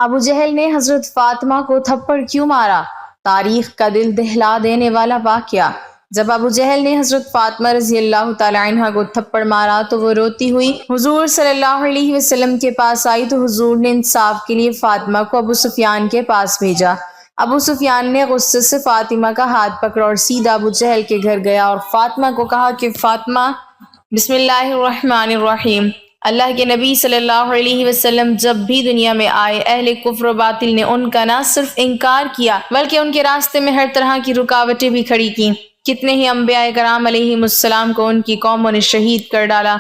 ابو جہل نے حضرت فاطمہ کو تھپڑ کیوں مارا؟ تاریخ کا دل دہلا دینے والا واقعہ۔ جب ابو جہل نے حضرت فاطمہ رضی اللہ تعالی عنہ کو تھپڑ مارا تو وہ روتی ہوئی حضور صلی اللہ علیہ وسلم کے پاس آئی تو حضور نے انصاف کے لیے فاطمہ کو ابو سفیان کے پاس بھیجا۔ ابو سفیان نے غصے سے فاطمہ کا ہاتھ پکڑا اور سیدھا ابو جہل کے گھر گیا اور فاطمہ کو کہا کہ فاطمہ، بسم اللہ الرحمن الرحیم، اللہ کے نبی صلی اللہ علیہ وسلم جب بھی دنیا میں آئے اہل کفر و باطل نے ان کا نہ صرف انکار کیا بلکہ ان کے راستے میں ہر طرح کی رکاوٹیں بھی کھڑی کی۔ کتنے ہی انبیاء کرام علیہ السلام کو ان کی قوموں نے شہید کر ڈالا۔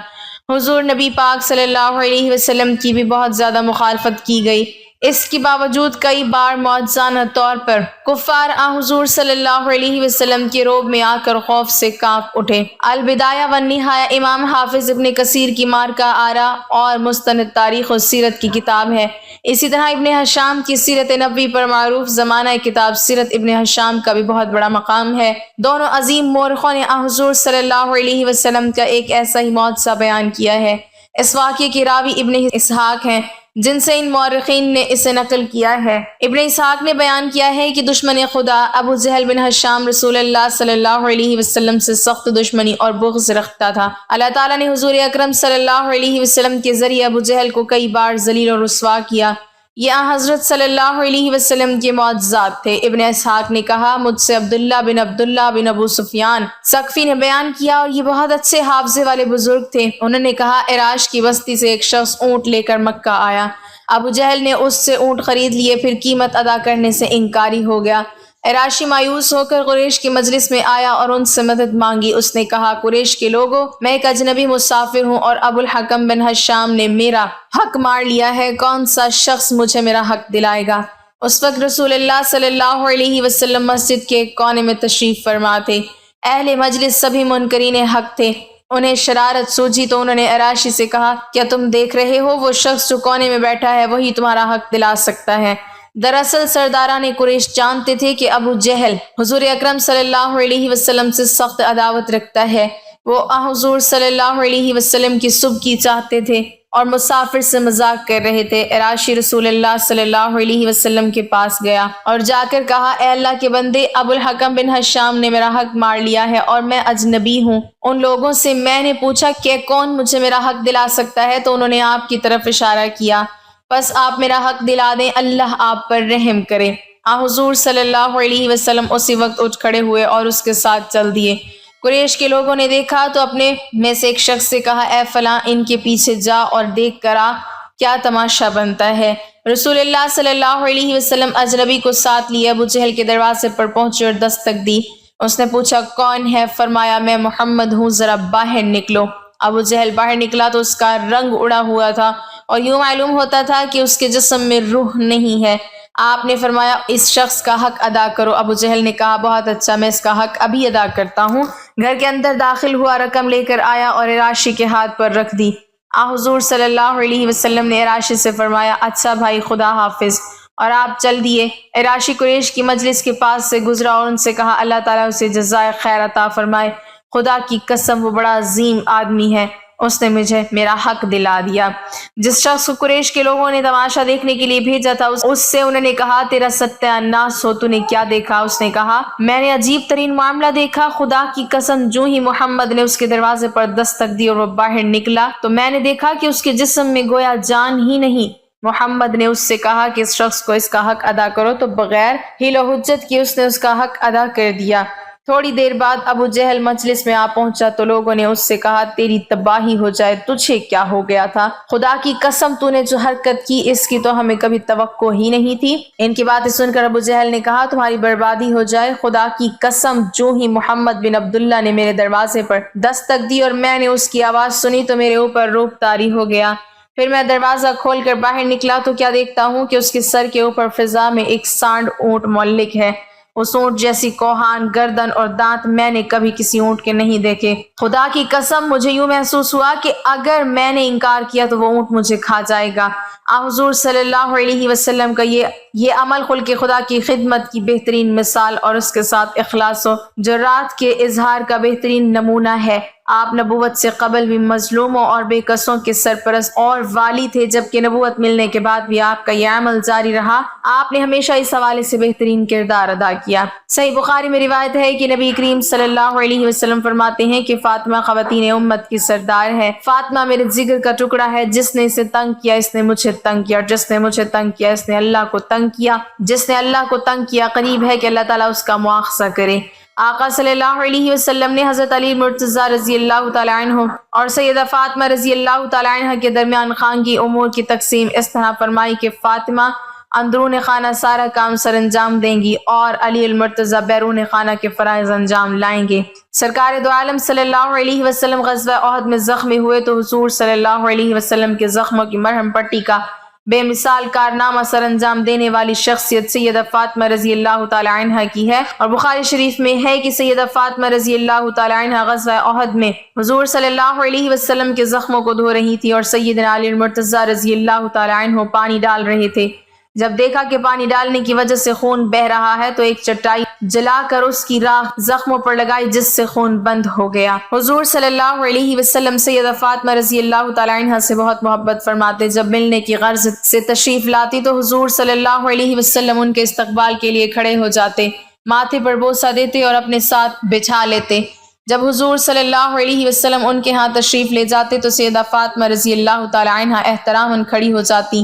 حضور نبی پاک صلی اللہ علیہ وسلم کی بھی بہت زیادہ مخالفت کی گئی۔ اس کے باوجود کئی بار معجزانہ طور پر کفار حضور صلی اللہ علیہ وسلم کے روب میں آ کر خوف سے کانپ اٹھے۔ البدایہ والنہایہ امام حافظ ابن کثیر کی مارکہ آرا اور مستند تاریخ و سیرت کی کتاب ہے۔ اسی طرح ابن ہشام کی سیرت نبوی پر معروف زمانہ کتاب سیرت ابن ہشام کا بھی بہت بڑا مقام ہے۔ دونوں عظیم مورخوں نے حضور صلی اللہ علیہ وسلم کا ایک ایسا ہی معجزہ بیان کیا ہے۔ اس واقعے کے راوی ابن اسحاق ہیں جن سے ان مورخین نے اسے نقل کیا ہے۔ ابن اسحاق نے بیان کیا ہے کہ دشمن خدا ابو جہل بن ہشام رسول اللہ صلی اللہ علیہ وسلم سے سخت دشمنی اور بغض رکھتا تھا۔ اللہ تعالیٰ نے حضور اکرم صلی اللہ علیہ وسلم کے ذریعے ابو جہل کو کئی بار ذلیل و رسوا کیا۔ یہ حضرت صلی اللہ علیہ وسلم کے معجزات تھے۔ ابن اسحاق نے کہا، مجھ سے عبداللہ بن ابو سفیان ثقفی نے بیان کیا اور یہ بہت اچھے حافظے والے بزرگ تھے۔ انہوں نے کہا، عراش کی بستی سے ایک شخص اونٹ لے کر مکہ آیا۔ ابو جہل نے اس سے اونٹ خرید لیے، پھر قیمت ادا کرنے سے انکاری ہو گیا۔ عراشی مایوس ہو کر قریش کی مجلس میں آیا اور ان سے مدد مانگی۔ اس نے کہا، قریش کے لوگوں، میں ایک اجنبی مسافر ہوں اور ابو الحکم بن ہشام نے میرا حق مار لیا ہے، کون سا شخص مجھے میرا حق دلائے گا؟ اس وقت رسول اللہ صلی اللہ علیہ وسلم مسجد کے ایک کونے میں تشریف فرما تھے۔ اہل مجلس سبھی منکرین حق تھے۔ انہیں شرارت سوجی تو انہوں نے عراشی سے کہا، کیا تم دیکھ رہے ہو وہ شخص جو کونے میں بیٹھا ہے وہی تمہارا حق دلا سکتا ہے؟ دراصل سرداران قریش جانتے تھے کہ ابو جہل حضور اکرم صلی اللہ علیہ وسلم سے سخت عداوت رکھتا ہے۔ وہ حضور صلی اللہ علیہ وسلم کی صبح کی چاہتے تھے اور مسافر سے مذاق کر رہے تھے۔ عراشی رسول اللہ صلی اللہ علیہ وسلم کے پاس گیا اور جا کر کہا، اے اللہ کے بندے، ابو الحکم بن ہشام نے میرا حق مار لیا ہے اور میں اجنبی ہوں۔ ان لوگوں سے میں نے پوچھا کہ کون مجھے میرا حق دلا سکتا ہے تو انہوں نے آپ کی طرف اشارہ کیا، بس آپ میرا حق دلا دیں، اللہ آپ پر رحم کرے۔ حضور صلی اللہ علیہ وسلم اسی وقت اٹھ کھڑے ہوئے اور اس کے ساتھ چل دیے۔ قریش کے لوگوں نے دیکھا تو اپنے میں سے ایک شخص سے کہا، اے فلاں، ان کے پیچھے جا اور دیکھ کر آ کیا تماشا بنتا ہے۔ رسول اللہ صلی اللہ علیہ وسلم اجنبی کو ساتھ لیے ابو جہل کے دروازے پر پہنچے اور دستک دی۔ اس نے پوچھا، کون ہے؟ فرمایا، میں محمد ہوں، ذرا باہر نکلو۔ ابو جہل باہر نکلا تو اس کا رنگ اڑا ہوا تھا اور یوں معلوم ہوتا تھا کہ اس کے جسم میں روح نہیں ہے۔ آپ نے فرمایا، اس شخص کا حق ادا کرو۔ ابو جہل نے کہا، بہت اچھا، میں اس کا حق ابھی ادا کرتا ہوں۔ گھر کے اندر داخل ہوا، رقم لے کر آیا اور عراشی کے ہاتھ پر رکھ دی۔ حضور صلی اللہ علیہ وسلم نے عراشی سے فرمایا، اچھا بھائی، خدا حافظ، اور آپ چل دیے۔ عراشی قریش کی مجلس کے پاس سے گزرا اور ان سے کہا، اللہ تعالیٰ اسے جزائے خیر عطا فرمائے، خدا کی قسم وہ بڑا عظیم آدمی ہے، اس نے مجھے میرا حق دلا دیا۔ جس شخص کو قریش کے لوگوں نے تماشا دیکھنے کے لیے بھیجا تھا اس سے انہوں نے کہا، تیرا ستیہ ناس ہو، تو نے کیا دیکھا؟ اس نے کہا، میں نے عجیب ترین معاملہ دیکھا، خدا کی قسم، جو ہی محمد نے اس کے دروازے پر دستک دی اور وہ باہر نکلا تو میں نے دیکھا کہ اس کے جسم میں گویا جان ہی نہیں۔ محمد نے اس سے کہا کہ اس شخص کو اس کا حق ادا کرو تو بغیر حیل و حجت کی اس نے اس کا حق ادا کر دیا۔ تھوڑی دیر بعد ابو جہل مجلس میں آ پہنچا تو لوگوں نے اس سے کہا، تیری تباہی ہو جائے، تجھے کیا ہو گیا تھا؟ خدا کی قسم، تو نے جو حرکت کی اس کی تو ہمیں کبھی توقع ہی نہیں تھی۔ ان کی باتیں سن کر ابو جہل نے کہا، تمہاری بربادی ہو جائے، خدا کی قسم، جو ہی محمد بن عبداللہ نے میرے دروازے پر دستک دی اور میں نے اس کی آواز سنی تو میرے اوپر روح طاری ہو گیا۔ پھر میں دروازہ کھول کر باہر نکلا تو کیا دیکھتا ہوں کہ اس کے سر کے اوپر فضا میں ایک سانڈ اونٹ معلق ہے۔ اس اونٹ جیسی کوہان، گردن اور دانت میں نے کبھی کسی اونٹ کے نہیں دیکھے۔ خدا کی قسم، مجھے یوں محسوس ہوا کہ اگر میں نے انکار کیا تو وہ اونٹ مجھے کھا جائے گا۔ حضور صلی اللہ علیہ وسلم کا یہ عمل خلق خدا کی خدمت کی بہترین مثال اور اس کے ساتھ اخلاص و جرات کے اظہار کا بہترین نمونہ ہے۔ آپ نبوت سے قبل بھی مظلوموں اور بے کسوں کے سرپرست اور والی تھے، جبکہ نبوت ملنے کے بعد بھی آپ کا یہ عمل جاری رہا۔ آپ نے ہمیشہ اس حوالے سے بہترین کردار ادا کیا۔ صحیح بخاری میں روایت ہے کہ نبی کریم صلی اللہ علیہ وسلم فرماتے ہیں کہ فاطمہ خواتین امت کی سردار ہے۔ فاطمہ میرے جگر کا ٹکڑا ہے، جس نے اسے تنگ کیا اس نے مجھے تنگ کیا، اور جس نے مجھے تنگ کیا اس نے اللہ کو تنگ کیا، جس نے اللہ کو تنگ کیا قریب ہے کہ اللہ تعالیٰ اس کا مواخذہ کرے۔ آقا صلی اللہ علیہ وسلم نے حضرت علی مرتضیٰ رضی اللہ تعالیٰ عنہ اور سیدہ فاطمہ رضی اللہ تعالیٰ عنہ کے درمیان خانگی امور کی تقسیم اس طرح فرمائی کہ فاطمہ اندرون خانہ سارا کام سر انجام دیں گی اور علی المرتضیٰ بیرون خانہ کے فرائض انجام لائیں گے۔ سرکار دو عالم صلی اللہ علیہ وسلم غزوہ احد میں زخمی ہوئے تو حضور صلی اللہ علیہ وسلم کے زخموں کی مرہم پٹی کا بے مثال کارنامہ سر انجام دینے والی شخصیت سیدہ فاطمہ رضی اللہ تعالی عنہ کی ہے، اور بخاری شریف میں ہے کہ سیدہ فاطمہ رضی اللہ تعالی عنہ غزوہ احد میں حضور صلی اللہ علیہ وسلم کے زخموں کو دھو رہی تھی، اور سیدنا علی المرتضیٰ رضی اللہ تعالی عنہ پانی ڈال رہے تھے۔ جب دیکھا کہ پانی ڈالنے کی وجہ سے خون بہ رہا ہے تو ایک چٹائی جلا کر اس کی راہ زخموں پر لگائی، جس سے خون بند ہو گیا۔ حضور صلی اللہ علیہ وسلم سیدہ فاطمہ رضی اللہ تعالی عنہ سے بہت محبت فرماتے۔ جب ملنے کی غرض سے تشریف لاتی تو حضور صلی اللہ علیہ وسلم ان کے استقبال کے لیے کھڑے ہو جاتے، ماتھے پر بوسہ دیتے اور اپنے ساتھ بٹھا لیتے۔ جب حضور صلی اللہ علیہ وسلم ان کے ہاں تشریف لے جاتے تو سیدہ فاطمہ رضی اللہ تعالی عنہ احتراماً کھڑی ہو جاتی،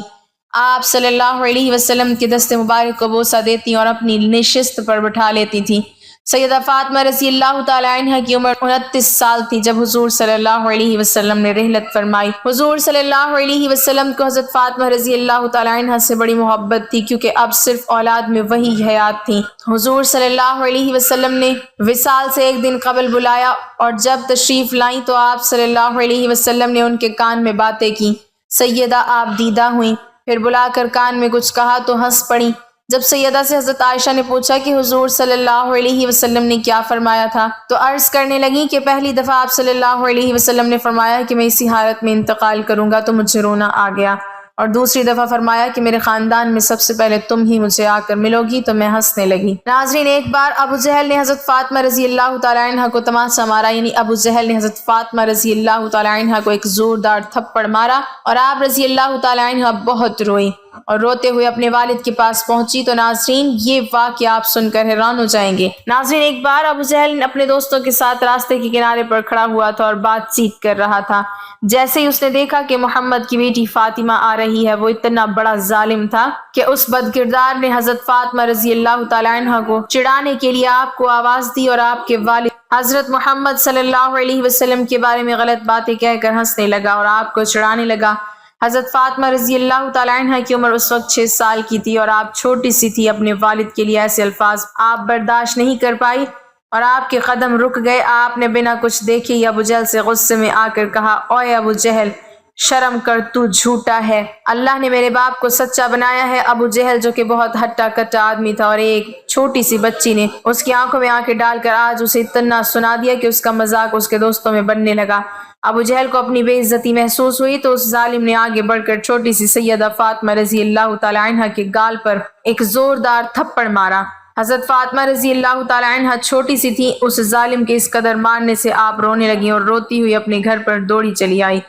آپ صلی اللہ علیہ وسلم کے دست مبارک کو بوسہ دیتی اور اپنی نشست پر بٹھا لیتی تھی۔ سیدہ فاطمہ رضی اللہ تعالی عنہ کی عمر 29 سال تھی جب حضور صلی اللہ علیہ وسلم نے رحلت فرمائی۔ حضور صلی اللہ علیہ وسلم کو حضرت فاطمہ رضی اللہ تعالی عنہ سے بڑی محبت تھی، کیونکہ اب صرف اولاد میں وہی حیات تھی۔ حضور صلی اللہ علیہ وسلم نے وصال سے ایک دن قبل بلایا، اور جب تشریف لائیں تو آپ صلی اللہ علیہ وسلم نے ان کے کان میں باتیں کی۔ سیدہ آپ دیدہ ہوئیں، پھر بلا کر کان میں کچھ کہا تو ہنس پڑی۔ جب سیدہ سے حضرت عائشہ نے پوچھا کہ حضور صلی اللہ علیہ وسلم نے کیا فرمایا تھا تو عرض کرنے لگی کہ پہلی دفعہ آپ صلی اللہ علیہ وسلم نے فرمایا کہ میں اسی حالت میں انتقال کروں گا تو مجھے رونا آ گیا، اور دوسری دفعہ فرمایا کہ میرے خاندان میں سب سے پہلے تم ہی مجھے آ کر ملو گی تو میں ہنسنے لگی۔ ناظرین، ایک بار ابو جہل نے حضرت فاطمہ رضی اللہ تعالی عنہ کو تماشا مارا، یعنی ابو جہل نے حضرت فاطمہ رضی اللہ تعالی عنہ کو ایک زوردار تھپڑ مارا، اور آپ رضی اللہ تعالی عنہ بہت روئی اور روتے ہوئے اپنے والد کے پاس پہنچی۔ تو ناظرین، یہ واقعہ آپ سن کر حیران ہو جائیں گے۔ ناظرین، ایک بار ابو جہل اپنے دوستوں کے ساتھ راستے کے کنارے پر کھڑا ہوا تھا اور بات چیت کر رہا تھا۔ جیسے ہی اس نے دیکھا کہ محمد کی بیٹی فاطمہ آ رہی ہے، وہ اتنا بڑا ظالم تھا کہ اس بد کردار نے حضرت فاطمہ رضی اللہ تعالی عنہ کو چڑھانے کے لیے آپ کو آواز دی، اور آپ کے والد حضرت محمد صلی اللہ علیہ وسلم کے بارے میں غلط باتیں کہہ کر ہنسنے لگا اور آپ کو چڑھانے لگا۔ حضرت فاطمہ رضی اللہ تعالی عنہ کی عمر اس وقت 6 سال کی تھی، اور آپ چھوٹی سی تھی۔ اپنے والد کے لیے ایسے الفاظ آپ برداشت نہیں کر پائی اور آپ کے قدم رک گئے۔ آپ نے بنا کچھ دیکھے ہی ابو جہل سے غصے میں آ کر کہا، اوے ابو جہل، شرم کر، تو جھوٹا ہے، اللہ نے میرے باپ کو سچا بنایا ہے۔ ابو جہل جو کہ بہت ہٹا کٹا آدمی تھا، اور ایک چھوٹی سی بچی نے اس کی آنکھوں میں آنکھیں ڈال کر آج اسے اتنا سنا دیا کہ اس کا مذاق اس کے دوستوں میں بننے لگا۔ ابو جہل کو اپنی بے عزتی محسوس ہوئی تو اس ظالم نے آگے بڑھ کر چھوٹی سی سیدہ فاطمہ رضی اللہ تعالی عنہ کے گال پر ایک زوردار تھپڑ مارا۔ حضرت فاطمہ رضی اللہ تعالی عنہ چھوٹی سی تھی، اس ظالم کے اس قدر مارنے سے آپ رونے لگی اور روتی ہوئی اپنے گھر پر دوڑی چلی آئی۔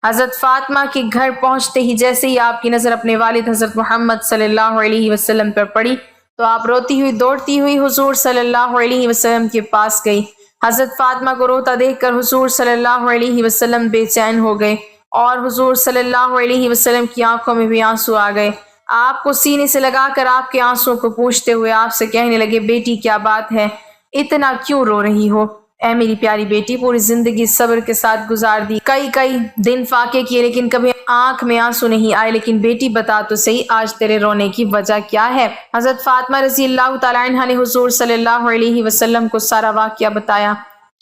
حضرت فاطمہ کے گھر پہنچتے ہی جیسے ہی آپ کی نظر اپنے والد حضرت محمد صلی اللہ علیہ وسلم پر پڑی تو آپ روتی ہوئی دوڑتی ہوئی حضور صلی اللہ علیہ وسلم کے پاس گئی۔ حضرت فاطمہ کو روتا دیکھ کر حضور صلی اللہ علیہ وسلم بے چین ہو گئے، اور حضور صلی اللہ علیہ وسلم کی آنکھوں میں بھی آنسو آ گئے۔ آپ کو سینے سے لگا کر آپ کے آنسوں کو پوچھتے ہوئے آپ سے کہنے لگے، بیٹی کیا بات ہے، اتنا کیوں رو رہی ہو؟ اے میری پیاری بیٹی، پوری زندگی صبر کے ساتھ گزار دی، کئی دن فاقے کیے لیکن کبھی آنکھ میں آنسو نہیں آئے، لیکن بیٹی بتا تو صحیح آج تیرے رونے کی وجہ کیا ہے؟ حضرت فاطمہ رضی اللہ تعالی عنہ نے حضور صلی اللہ علیہ وسلم کو سارا واقعہ بتایا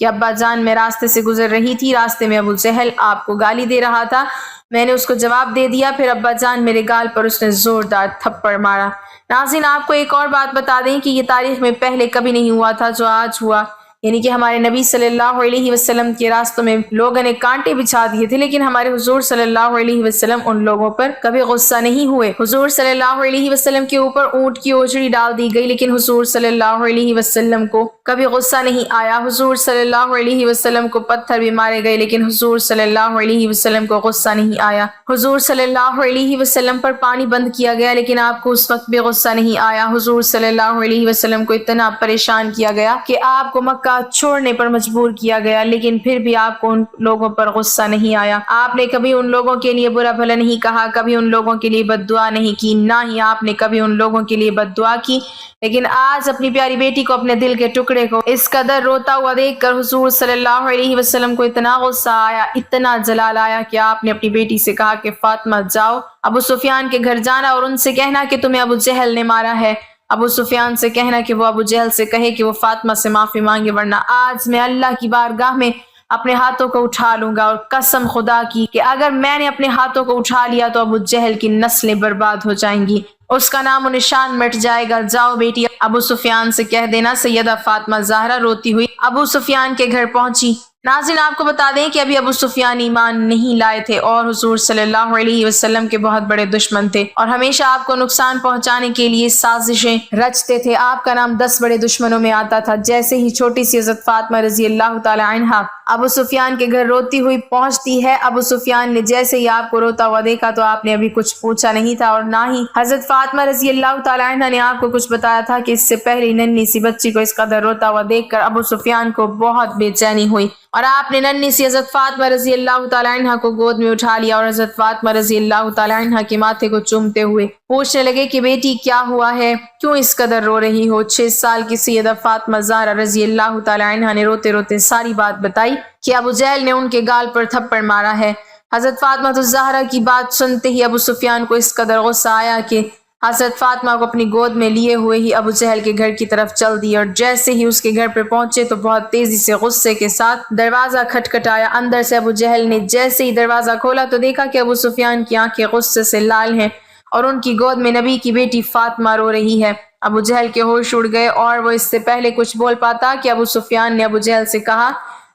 کہ ابا جان، میں راستے سے گزر رہی تھی، راستے میں ابو جہل آپ کو گالی دے رہا تھا، میں نے اس کو جواب دے دیا، پھر ابا جان میرے گال پر اس نے زوردار تھپڑ مارا۔ ناظرین، آپ کو ایک اور بات بتا دیں کہ یہ تاریخ میں پہلے کبھی نہیں ہوا تھا جو آج ہوا۔ یعنی کہ ہمارے نبی صلی اللہ علیہ وسلم کے راستوں میں لوگوں نے کانٹے بچھا دیے تھے، لیکن ہمارے حضور صلی اللہ علیہ وسلم ان لوگوں پر کبھی غصہ نہیں ہوئے۔ حضور صلی اللہ علیہ وسلم کے اوپر اونٹ کی اوجڑی ڈال دی گئی، لیکن حضور صلی اللہ علیہ وسلم کو کبھی غصہ نہیں آیا۔ حضور صلی اللہ علیہ وسلم کو پتھر بھی مارے گئے، لیکن حضور صلی اللہ علیہ وسلم کو غصہ نہیں آیا۔ حضور صلی اللہ علیہ وسلم پر پانی بند کیا گیا، لیکن آپ کو اس وقت بھی غصہ نہیں آیا۔ حضور صلی اللہ علیہ وسلم کو اتنا پریشان کیا گیا کہ آپ کو مکہ چھوڑنے پر مجبور کیا گیا، لیکن پھر بھی آپ کو ان لوگوں پر غصہ نہیں آیا۔ آپ نے کبھی ان لوگوں کے لیے برا بھلا نہیں کہا، کبھی ان لوگوں کے لیے بد دعا نہیں کی، نہ ہی آپ نے کبھی ان لوگوں کے لیے بد دعا کی۔ لیکن آج اپنی پیاری بیٹی کو، اپنے دل کے ٹکڑے کو اس قدر روتا ہوا دیکھ کر حضور صلی اللہ علیہ وسلم کو اتنا غصہ آیا، اتنا جلال آیا کہ آپ نے اپنی بیٹی سے کہا کہ فاطمہ جاؤ ابو سفیان کے گھر جانا اور ان سے کہنا کہ تمہیں ابو جہل نے مارا ہے۔ ابو سفیان سے کہنا کہ وہ ابو جہل سے کہے کہ وہ فاطمہ سے معافی مانگے، ورنہ آج میں اللہ کی بارگاہ میں اپنے ہاتھوں کو اٹھا لوں گا، اور قسم خدا کی کہ اگر میں نے اپنے ہاتھوں کو اٹھا لیا تو ابو جہل کی نسلیں برباد ہو جائیں گی، اس کا نام و نشان مٹ جائے گا۔ جاؤ بیٹی ابو سفیان سے کہہ دینا۔ سیدہ فاطمہ زہرا روتی ہوئی ابو سفیان کے گھر پہنچی۔ ناظرین، آپ کو بتا دیں کہ ابھی ابو سفیان ایمان نہیں لائے تھے اور حضور صلی اللہ علیہ وسلم کے بہت بڑے دشمن تھے، اور ہمیشہ آپ کو نقصان پہنچانے کے لیے سازشیں رچتے تھے۔ آپ کا نام 10 بڑے دشمنوں میں آتا تھا۔ جیسے ہی چھوٹی سی حضرت فاطمہ رضی اللہ تعالی عنہا ابو سفیان کے گھر روتی ہوئی پہنچتی ہے، ابو سفیان نے جیسے ہی آپ کو روتا ہوا دیکھا تو آپ نے ابھی کچھ پوچھا نہیں تھا، اور نہ ہی حضرت فاطمہ رضی اللہ تعالی عنہا نے آپ کو کچھ بتایا تھا کہ اس سے پہلے ننھی سی بچی کو اس قدر روتا ہوا دیکھ کر ابو سفیان کو بہت بے چینی ہوئی، اور آپ نے ننھی سی حضرت فاطمہ رضی اللہ تعالی عنہا کو گود میں اٹھا لیا، اور حضرت فاطمہ رضی اللہ تعالی عنہا کے ماتھے کو چومتے ہوئے پوچھنے لگے کہ بیٹی کیا ہوا ہے، کیوں اس قدر رو رہی ہو؟ 6 سال کی سیدہ فاطمہ زہرا رضی اللہ تعالی عنہا نے روتے روتے ساری بات بتائی کہ ابو جہل نے ان کے گال پر تھپڑ مارا ہے۔ حضرت فاطمہ الزہرا کی بات سنتے ہی ابو سفیان کو اس قدر غصہ آیا کہ حضرت فاطمہ کو اپنی گود میں لیے ہوئے ہی ابو جہل کے گھر کی طرف چل دی، اور جیسے ہی اس کے گھر پہ پہنچے تو بہت تیزی سے غصے کے ساتھ دروازہ کھٹکھٹایا۔ اندر سے ابو جہل نے جیسے ہی دروازہ کھولا تو دیکھا کہ ابو سفیان کی آنکھیں غصے سے لال ہیں، اور ان کی گود میں نبی کی بیٹی فاطمہ رو رہی ہے۔ ابو جہل کے ہوش اڑ گئے، اور وہ اس سے پہلے کچھ بول پاتا کہ ابو سفیان نے ابو جہل سے کہا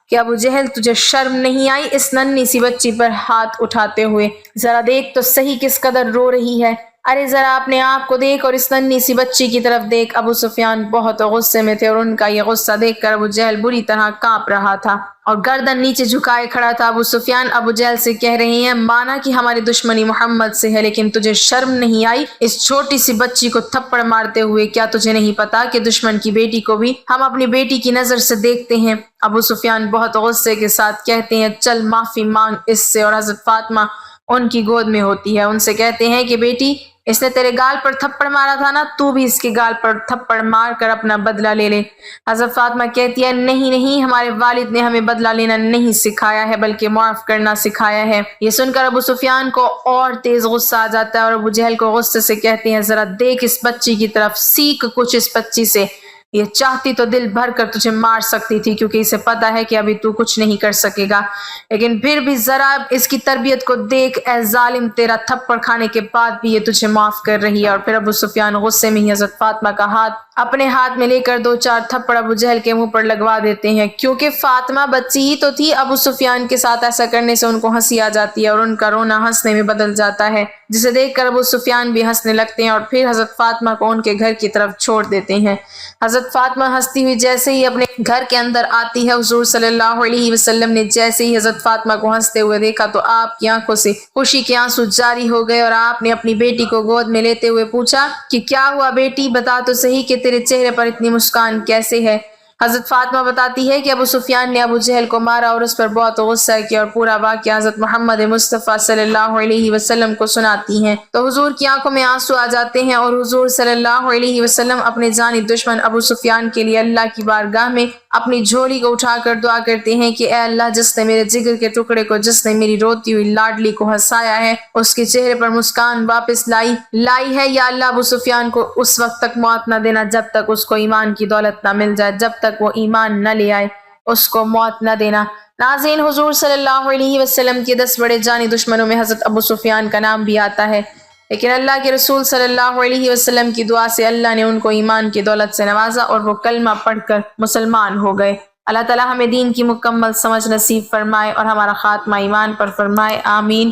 کہ ابو جہل تجھے شرم نہیں آئی اس ننھی سی بچی پر ہاتھ اٹھاتے ہوئے؟ ذرا دیکھ تو صحیح کس قدر رو رہی ہے، ارے ذرا اپنے آپ کو دیکھ اور اس ننھی سی بچی کی طرف دیکھ۔ ابو سفیان بہت غصے میں تھے، اور ان کا یہ غصہ دیکھ کر ابو جہل بری طرح کانپ رہا تھا اور گردن نیچے جھکائے کھڑا تھا۔ ابو سفیان ابو جہل سے کہہ رہے ہیں، مانا کہ ہماری دشمنی محمد سے ہے، لیکن تجھے شرم نہیں آئی اس چھوٹی سی بچی کو تھپڑ مارتے ہوئے؟ کیا تجھے نہیں پتا کہ دشمن کی بیٹی کو بھی ہم اپنی بیٹی کی نظر سے دیکھتے ہیں؟ ابو سفیان بہت غصے کے ساتھ کہتے ہیں، چل معافی مانگ اس سے، اور حضرت فاطمہ ان کی گود میں ہوتی ہے، ان سے کہتے ہیں کہ بیٹی اس نے تیرے گال پر تھپڑ مارا تھا نا، تو بھی اس کے گال پر تھپڑ مار کر اپنا بدلہ لے لے۔ حضرت فاطمہ کہتی ہے، نہیں نہیں، ہمارے والد نے ہمیں بدلہ لینا نہیں سکھایا ہے بلکہ معاف کرنا سکھایا ہے۔ یہ سن کر ابو سفیان کو اور تیز غصہ آ جاتا ہے، اور ابو جہل کو غصے سے کہتے ہیں، ذرا دیکھ اس بچی کی طرف، سیکھ کچھ اس بچی سے، یہ چاہتی تو دل بھر کر تجھے مار سکتی تھی، کیونکہ اسے پتا ہے کہ ابھی تو کچھ نہیں کر سکے گا، لیکن پھر بھی ذرا اس کی تربیت کو دیکھ، اے ظالم، تیرا تھپڑ کھانے کے بعد بھی یہ تجھے معاف کر رہی ہے۔ اور پھر ابو سفیان غصے میں ہی حضرت فاطمہ کا ہاتھ اپنے ہاتھ میں لے کر 2-4 تھپڑ ابو جہل کے منہ پر لگوا دیتے ہیں، کیونکہ فاطمہ بچی ہی تو تھی۔ ابو سفیان کے ساتھ ایسا کرنے سے ان کو ہنسی آ جاتی ہے، اور ان کا رونا ہنسنے میں بدل جاتا ہے، جسے دیکھ کر ابو سفیان بھی ہنسنے لگتے ہیں، اور پھر حضرت فاطمہ کو ان کے گھر کی طرف چھوڑ دیتے ہیں۔ حضرت فاطمہ ہنستی ہوئی جیسے ہی اپنے گھر کے اندر آتی ہے، حضور صلی اللہ علیہ وسلم نے جیسے ہی حضرت فاطمہ کو ہنستے ہوئے دیکھا تو آپ کی آنکھوں سے خوشی کے آنسو جاری ہو گئے، اور آپ نے اپنی بیٹی کو گود میں لیتے ہوئے پوچھا کہ کیا ہوا بیٹی، بتا تو صحیح کہ تیرے چہرے پر اتنی مسکان کیسے ہے؟ حضرت فاطمہ بتاتی ہے کہ ابو سفیان نے ابو جہل کو مارا اور اس پر بہت غصہ کیا، اور پورا واقعہ حضرت محمد مصطفیٰ صلی اللہ علیہ وسلم کو سناتی ہیں تو حضور کی آنکھوں میں آنسو آ جاتے ہیں، اور حضور صلی اللہ علیہ وسلم اپنے جانی دشمن ابو سفیان کے لیے اللہ کی بارگاہ میں اپنی جھولی کو اٹھا کر دعا کرتے ہیں کہ اے اللہ، جس نے میرے جگر کے ٹکڑے کو، جس نے میری روتی ہوئی لاڈلی کو ہنسایا ہے، اس کے چہرے پر مسکان واپس لائی ہے، یا اللہ ابو سفیان کو اس وقت تک موت نہ دینا جب تک اس کو ایمان کی دولت نہ مل جائے، جب تک وہ ایمان نہ لے آئے اس کو موت نہ دینا۔ ناظرین، حضور صلی اللہ علیہ وسلم کے 10 بڑے جانی دشمنوں میں حضرت ابو سفیان کا نام بھی آتا ہے، لیکن اللہ کے رسول صلی اللہ علیہ وسلم کی دعا سے اللہ نے ان کو ایمان کی دولت سے نوازا، اور وہ کلمہ پڑھ کر مسلمان ہو گئے۔ اللہ تعالیٰ ہمیں دین کی مکمل سمجھ نصیب فرمائے اور ہمارا خاتمہ ایمان پر فرمائے، آمین۔